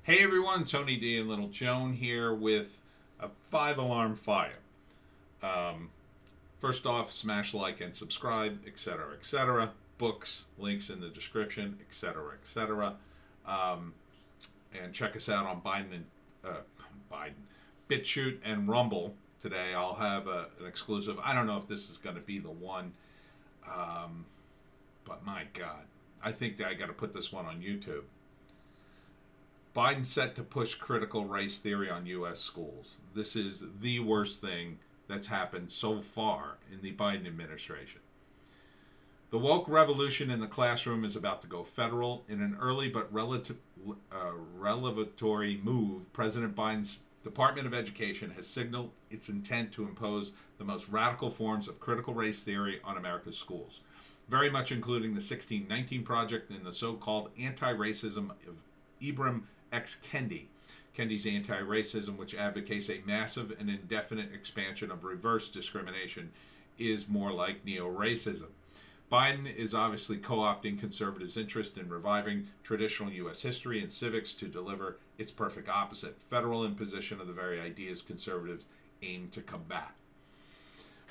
Hey everyone, Tony D and Little Joan here with a 5 alarm fire. Um, First off, smash like and subscribe, etc., etc. Books, links in the description, etc., etc. Um, and check us out on Biden, Bitchute and Rumble. Today I'll have an exclusive. I don't know if this is going to be the one, um, but my God, I think that I got to put this one on YouTube. Biden set to push critical race theory on U.S. schools. This is the worst thing that's happened so far in the Biden administration. The woke revolution in the classroom is about to go federal. In an early but revelatory move, President Biden's Department of Education has signaled its intent to impose the most radical forms of critical race theory on America's schools, very much including the 1619 Project and the so-called anti-racism of Ibram X. Kendi. Kendi's anti-racism, which advocates a massive and indefinite expansion of reverse discrimination, is more like neo-racism. Biden is obviously co-opting conservatives' interest in reviving traditional U.S. history and civics to deliver its perfect opposite, federal imposition of the very ideas conservatives aim to combat.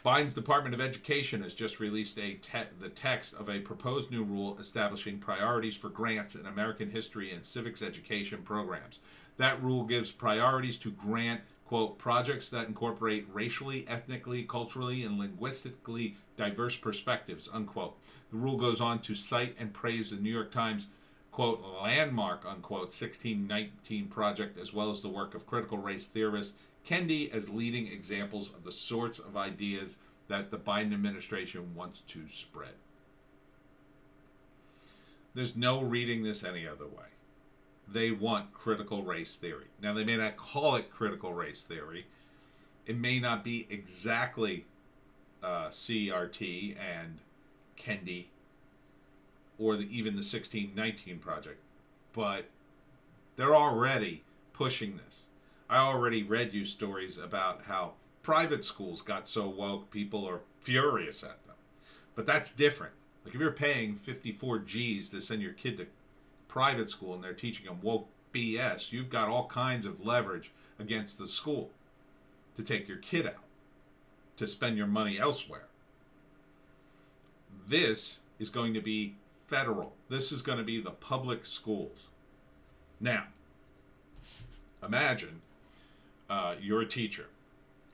Biden's Department of Education has just released the text of a proposed new rule establishing priorities for grants in American history and civics education programs. That rule gives priorities to grant, quote, projects that incorporate racially, ethnically, culturally, and linguistically diverse perspectives, unquote. The rule goes on to cite and praise the New York Times, quote, landmark, unquote, 1619 project, as well as the work of critical race theorist Kendi as leading examples of the sorts of ideas that the Biden administration wants to spread. There's no reading this any other way. They want critical race theory. Now, they may not call it critical race theory. It may not be exactly CRT and Kendi or even the 1619 Project, but they're already pushing this. I already read you stories about how private schools got so woke, people are furious at them. But that's different. Like if you're paying 54 G's to send your kid to private school and they're teaching them woke BS, you've got all kinds of leverage against the school to take your kid out, to spend your money elsewhere. This is going to be federal. This is going to be the public schools. Now, imagine you're a teacher,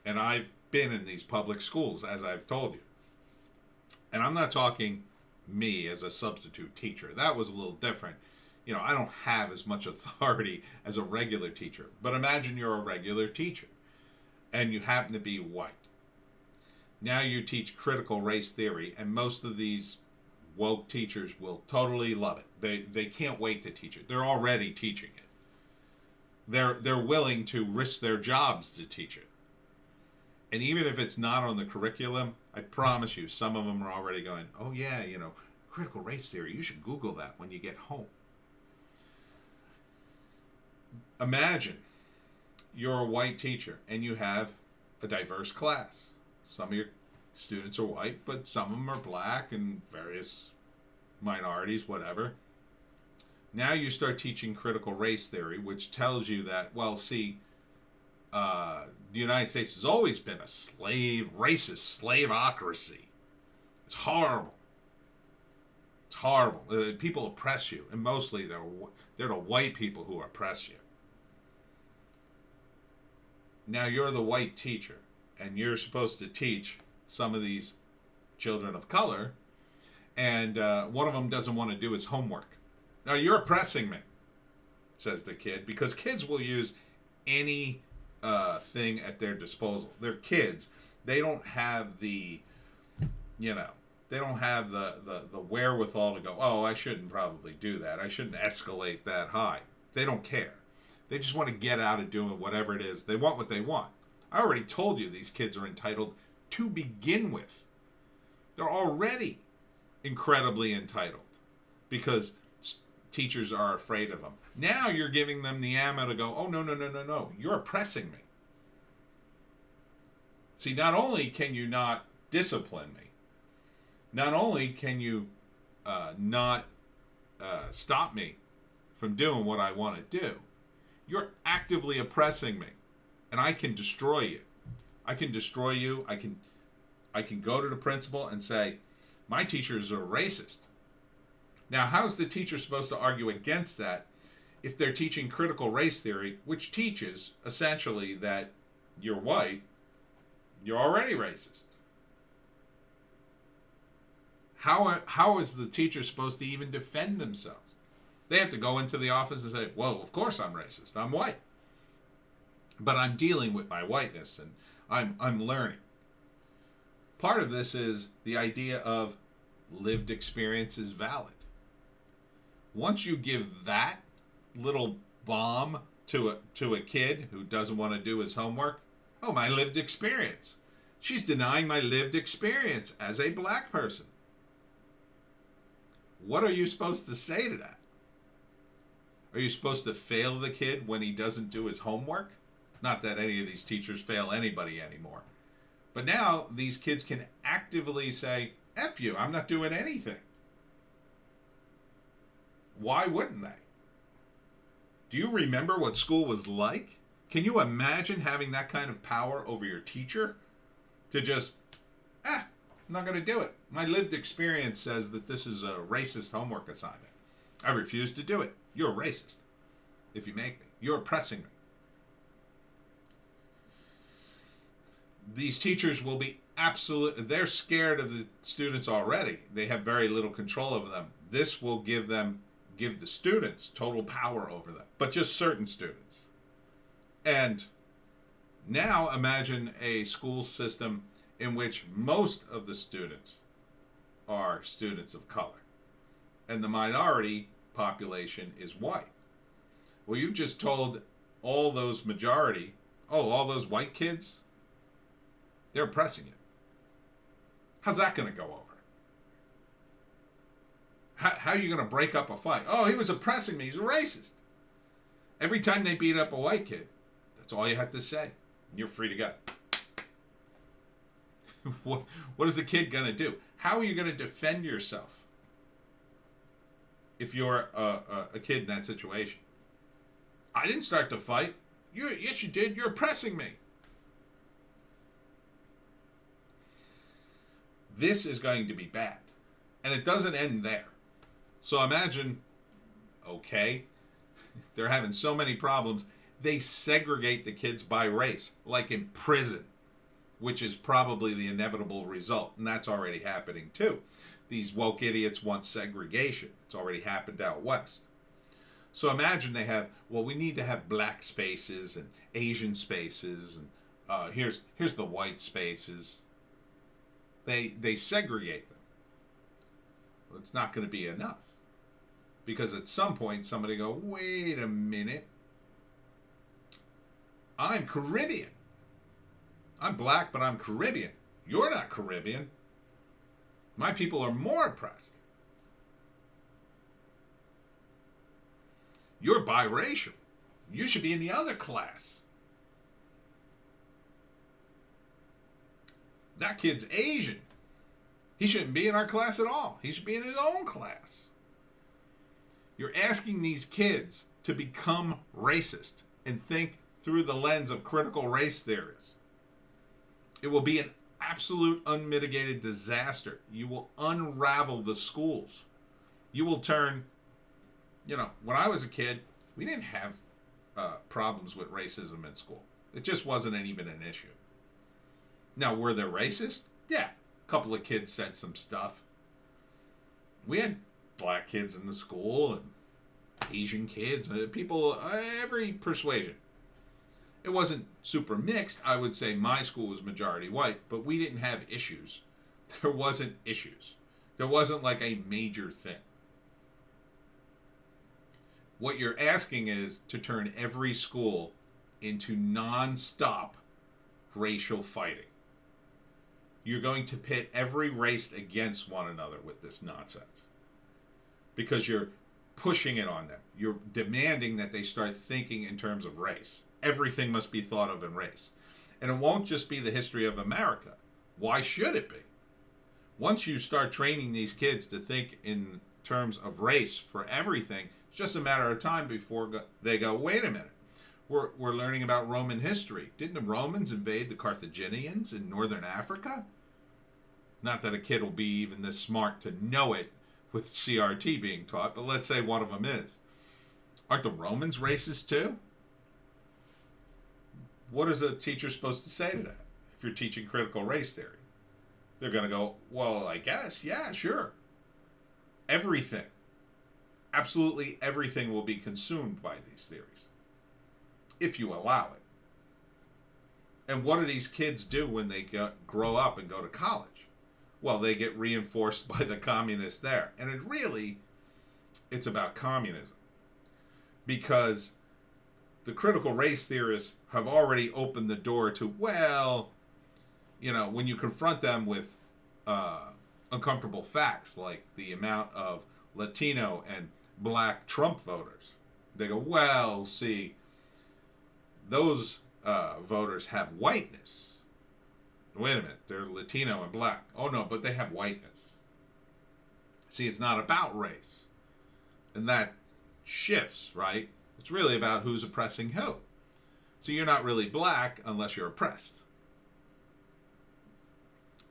and I've been in these public schools, as I've told you. And I'm not talking me as a substitute teacher. That was a little different. You know, I don't have as much authority as a regular teacher. But imagine you're a regular teacher, and you happen to be white. Now you teach critical race theory, and most of these woke teachers will totally love it. They can't wait to teach it. They're already teaching it. They're willing to risk their jobs to teach it. And even if it's not on the curriculum, I promise you, some of them are already going, oh yeah, you know, critical race theory, you should Google that when you get home. Imagine you're a white teacher and you have a diverse class. Some of your students are white, but some of them are black and various minorities, whatever. Now you start teaching critical race theory, which tells you that, well, see, the United States has always been a racist slaveocracy. It's horrible. It's horrible. People oppress you, and mostly they're the white people who oppress you. Now you're the white teacher, and you're supposed to teach some of these children of color, and one of them doesn't want to do his homework. Now, you're oppressing me, says the kid, because kids will use any thing at their disposal. They're kids. They don't have the, they don't have the wherewithal to go, oh, I shouldn't probably do that. I shouldn't escalate that high. They don't care. They just want to get out of doing whatever it is. They want what they want. I already told you these kids are entitled to begin with. They're already incredibly entitled because teachers are afraid of them. Now you're giving them the ammo to go, oh, no. You're oppressing me. See, not only can you not discipline me, not only can you not stop me from doing what I want to do, You're actively oppressing me, and I can destroy you. I can destroy you. I can go to the principal and say, my teachers are racist. Now, how's the teacher supposed to argue against that if they're teaching critical race theory, which teaches essentially that you're white, you're already racist? How is the teacher supposed to even defend themselves? They have to go into the office and say, well, of course I'm racist. I'm white. But I'm dealing with my whiteness and I'm learning. Part of this is the idea of lived experience is valid. Once you give that little bomb to a kid who doesn't want to do his homework, oh, my lived experience. She's denying my lived experience as a black person. What are you supposed to say to that? Are you supposed to fail the kid when he doesn't do his homework? Not that any of these teachers fail anybody anymore. But now these kids can actively say, F you, I'm not doing anything. Why wouldn't they? Do you remember what school was like? Can you imagine having that kind of power over your teacher? To just, I'm not going to do it. My lived experience says that this is a racist homework assignment. I refuse to do it. You're a racist if you make me. You're oppressing me. These teachers will be they're scared of the students already. They have very little control over them. This will give the students total power over them, but just certain students. And now imagine a school system in which most of the students are students of color and the minority population is white. Well, you've just told all those majority, all those white kids, they're oppressing you. How's that going to go over? How are you going to break up a fight? Oh, he was oppressing me. He's a racist. Every time they beat up a white kid, that's all you have to say. You're free to go. What is the kid going to do? How are you going to defend yourself if you're a kid in that situation? I didn't start the fight. Yes, you did. You're oppressing me. This is going to be bad. And it doesn't end there. So imagine, okay, they're having so many problems, they segregate the kids by race, like in prison, which is probably the inevitable result. And that's already happening too. These woke idiots want segregation. It's already happened out west. So imagine they have, well, we need to have black spaces and Asian spaces, and here's the white spaces. They segregate them. Well, it's not going to be enough. Because at some point, somebody go, wait a minute. I'm Caribbean. I'm black, but I'm Caribbean. You're not Caribbean. My people are more oppressed. You're biracial. You should be in the other class. That kid's Asian. He shouldn't be in our class at all. He should be in his own class. You're asking these kids to become racist and think through the lens of critical race theories. It will be an absolute unmitigated disaster. You will unravel the schools. You will turn, when I was a kid, we didn't have problems with racism in school. It just wasn't even an issue. Now, were they racist? Yeah. A couple of kids said some stuff. We had black kids in the school and Asian kids, people, every persuasion. It wasn't super mixed. I would say my school was majority white, but we didn't have issues. There wasn't issues. There wasn't like a major thing. What you're asking is to turn every school into non-stop racial fighting. You're going to pit every race against one another with this nonsense. Because you're pushing it on them. You're demanding that they start thinking in terms of race. Everything must be thought of in race. And it won't just be the history of America. Why should it be? Once you start training these kids to think in terms of race for everything, it's just a matter of time before they go, wait a minute. We're learning about Roman history. Didn't the Romans invade the Carthaginians in northern Africa? Not that a kid will be even this smart to know it with CRT being taught, but let's say one of them is. Aren't the Romans racist too? What is a teacher supposed to say to that if you're teaching critical race theory? They're going to go, well, I guess, yeah, sure. Everything, absolutely everything will be consumed by these theories if you allow it. And what do these kids do when they grow up and go to college? Well, they get reinforced by the communists there. And it's about communism. Because the critical race theorists have already opened the door to, well, when you confront them with uncomfortable facts like the amount of Latino and black Trump voters, they go, well, see, those voters have whiteness. Wait a minute, they're Latino and black. Oh no, but they have whiteness. See, it's not about race. And that shifts, right? It's really about who's oppressing who. So you're not really black unless you're oppressed.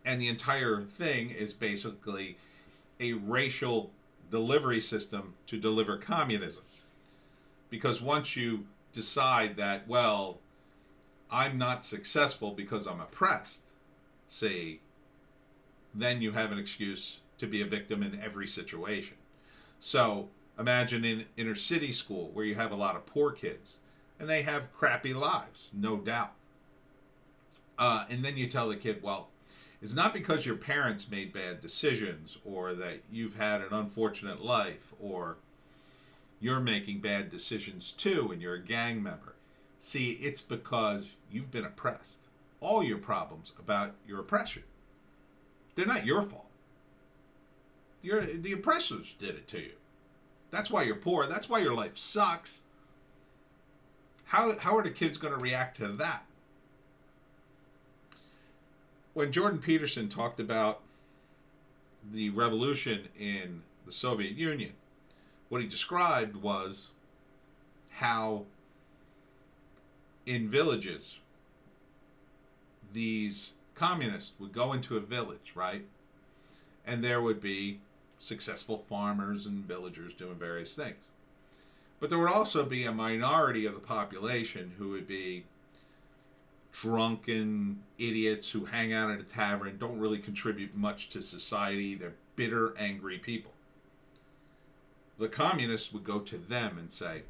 And the entire thing is basically a racial delivery system to deliver communism. Because once you decide that, well, I'm not successful because I'm oppressed, see, then you have an excuse to be a victim in every situation. So imagine in inner city school where you have a lot of poor kids and they have crappy lives, no doubt. And then you tell the kid, well, it's not because your parents made bad decisions or that you've had an unfortunate life or you're making bad decisions too and you're a gang member. See, it's because you've been oppressed. All your problems about your oppression, they're not your fault. The oppressors did it to you. That's why you're poor. That's why your life sucks. How are the kids going to react to that? When Jordan Peterson talked about the revolution in the Soviet Union, what he described was how in villages, these communists would go into a village, right? And there would be successful farmers and villagers doing various things. But there would also be a minority of the population who would be drunken idiots who hang out at a tavern, don't really contribute much to society. They're bitter, angry people. The communists would go to them and say,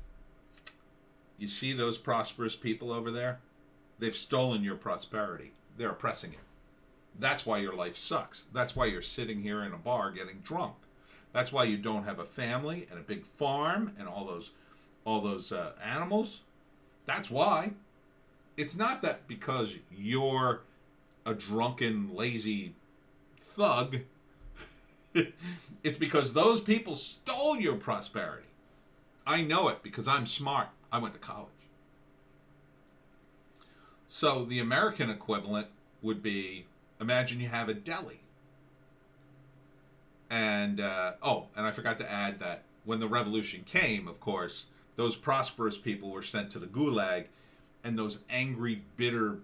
you see those prosperous people over there? They've stolen your prosperity. They're oppressing you. That's why your life sucks. That's why you're sitting here in a bar getting drunk. That's why you don't have a family and a big farm and all those animals. That's why. It's not that because you're a drunken, lazy thug. It's because those people stole your prosperity. I know it because I'm smart. I went to college. So the American equivalent would be, imagine you have a deli. And, and I forgot to add that when the revolution came, of course, those prosperous people were sent to the gulag, and those angry, bitter,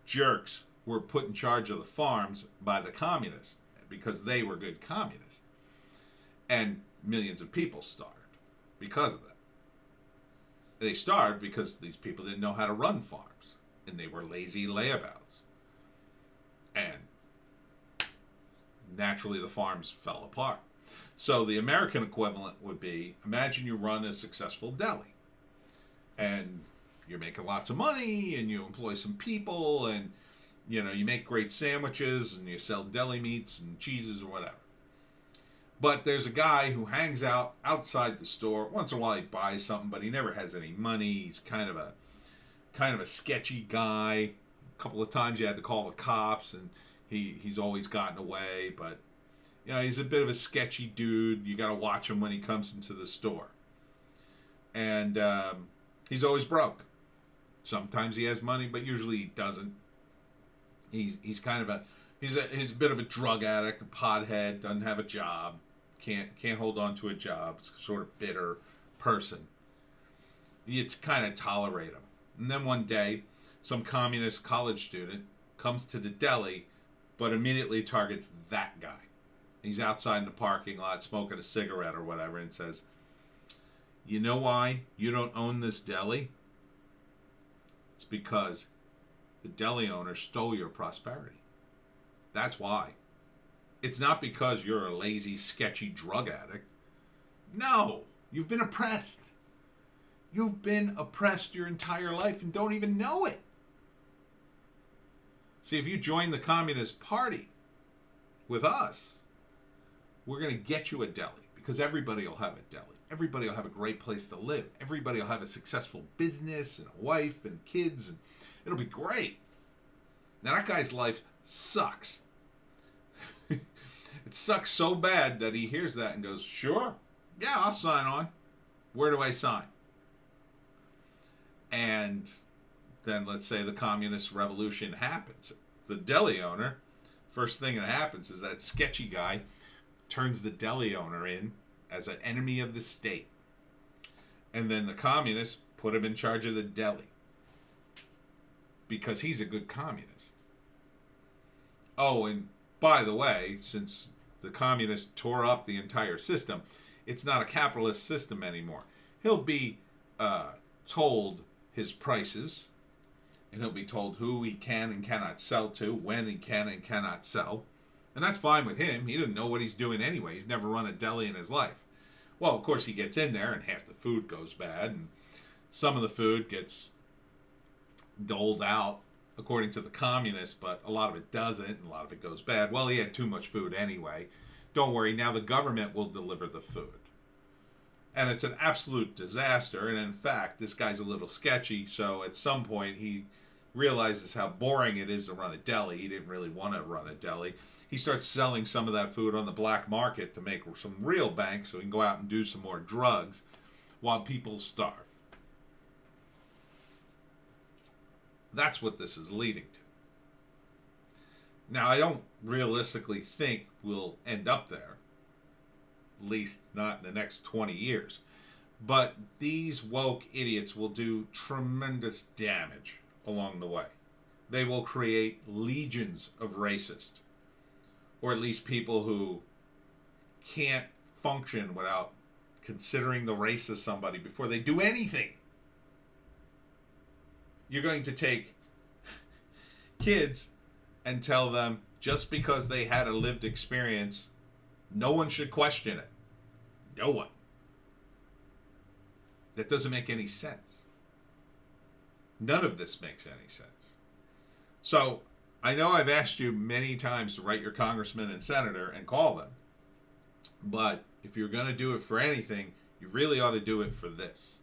jerks were put in charge of the farms by the communists because they were good communists. And millions of people starved because of that. They starved because these people didn't know how to run farms, and they were lazy layabouts. And naturally the farms fell apart. So the American equivalent would be, imagine you run a successful deli. And you're making lots of money, and you employ some people, and you make great sandwiches, and you sell deli meats and cheeses or whatever. But there's a guy who hangs out outside the store. Once in a while he buys something, but he never has any money. He's kind of a sketchy guy. A couple of times you had to call the cops, and he's always gotten away. But he's a bit of a sketchy dude. You got to watch him when he comes into the store. And he's always broke. Sometimes he has money, but usually he doesn't. He's kind of he's a bit of a drug addict, a pothead, doesn't have a job, can't hold on to a job, sort of bitter person. You kind of tolerate them. And then one day, some communist college student comes to the deli, but immediately targets that guy. He's outside in the parking lot smoking a cigarette or whatever and says, "You know why you don't own this deli? It's because the deli owner stole your prosperity. That's why. It's not because you're a lazy, sketchy drug addict. No, you've been oppressed. You've been oppressed your entire life and don't even know it. See, if you join the Communist Party with us, we're going to get you a deli because everybody will have a deli. Everybody will have a great place to live. Everybody will have a successful business and a wife and kids, and it'll be great." Now, that guy's life sucks. It sucks so bad that he hears that and goes, "Sure, yeah, I'll sign on. Where do I sign?" And then let's say the communist revolution happens. The deli owner, first thing that happens is that sketchy guy turns the deli owner in as an enemy of the state. And then the communists put him in charge of the deli because he's a good communist. Oh, and by the way, since the communists tore up the entire system, it's not a capitalist system anymore. He'll be told his prices, and he'll be told who he can and cannot sell to, when he can and cannot sell. And that's fine with him. He doesn't know what he's doing anyway. He's never run a deli in his life. Well, of course, he gets in there and half the food goes bad, and some of the food gets doled out according to the communists, but a lot of it doesn't, and a lot of it goes bad. Well, he had too much food anyway. Don't worry, now the government will deliver the food. And it's an absolute disaster, and in fact, this guy's a little sketchy, so at some point he realizes how boring it is to run a deli. He didn't really want to run a deli. He starts selling some of that food on the black market to make some real bank so he can go out and do some more drugs while people starve. That's what this is leading to. Now, I don't realistically think we'll end up there, at least not in the next 20 years. But these woke idiots will do tremendous damage along the way. They will create legions of racists, or at least people who can't function without considering the race of somebody before they do anything. You're going to take kids and tell them just because they had a lived experience, no one should question it. No one. That doesn't make any sense. None of this makes any sense. So, I know I've asked you many times to write your congressman and senator and call them. But if you're going to do it for anything, you really ought to do it for this.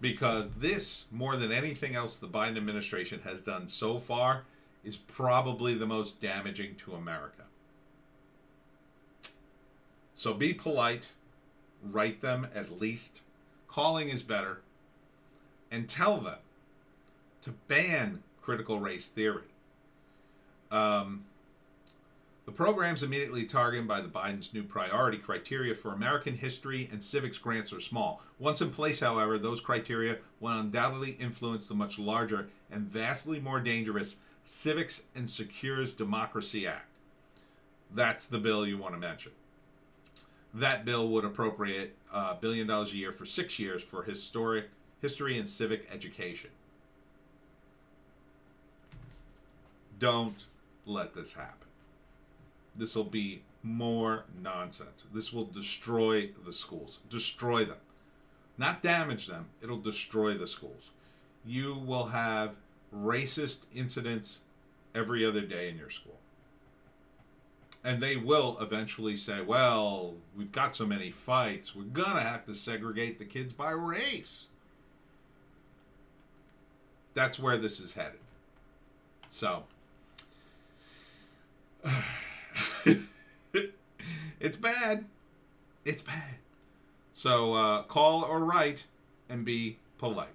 Because this, more than anything else the Biden administration has done so far, is probably the most damaging to America. So be polite, write them at least. Calling is better. And tell them to ban critical race theory. The programs immediately targeted by the Biden's new priority criteria for American history and civics grants are small. Once in place, however, those criteria will undoubtedly influence the much larger and vastly more dangerous Civics and Secures Democracy Act. That's the bill you want to mention. That bill would appropriate $1 billion a year for 6 years for history and civic education. Don't let this happen. This will be more nonsense. This will destroy the schools. Destroy them. Not damage them. It'll destroy the schools. You will have racist incidents every other day in your school. And they will eventually say, well, we've got so many fights, we're going to have to segregate the kids by race. That's where this is headed. So, it's bad. It's bad. So call or write and be polite.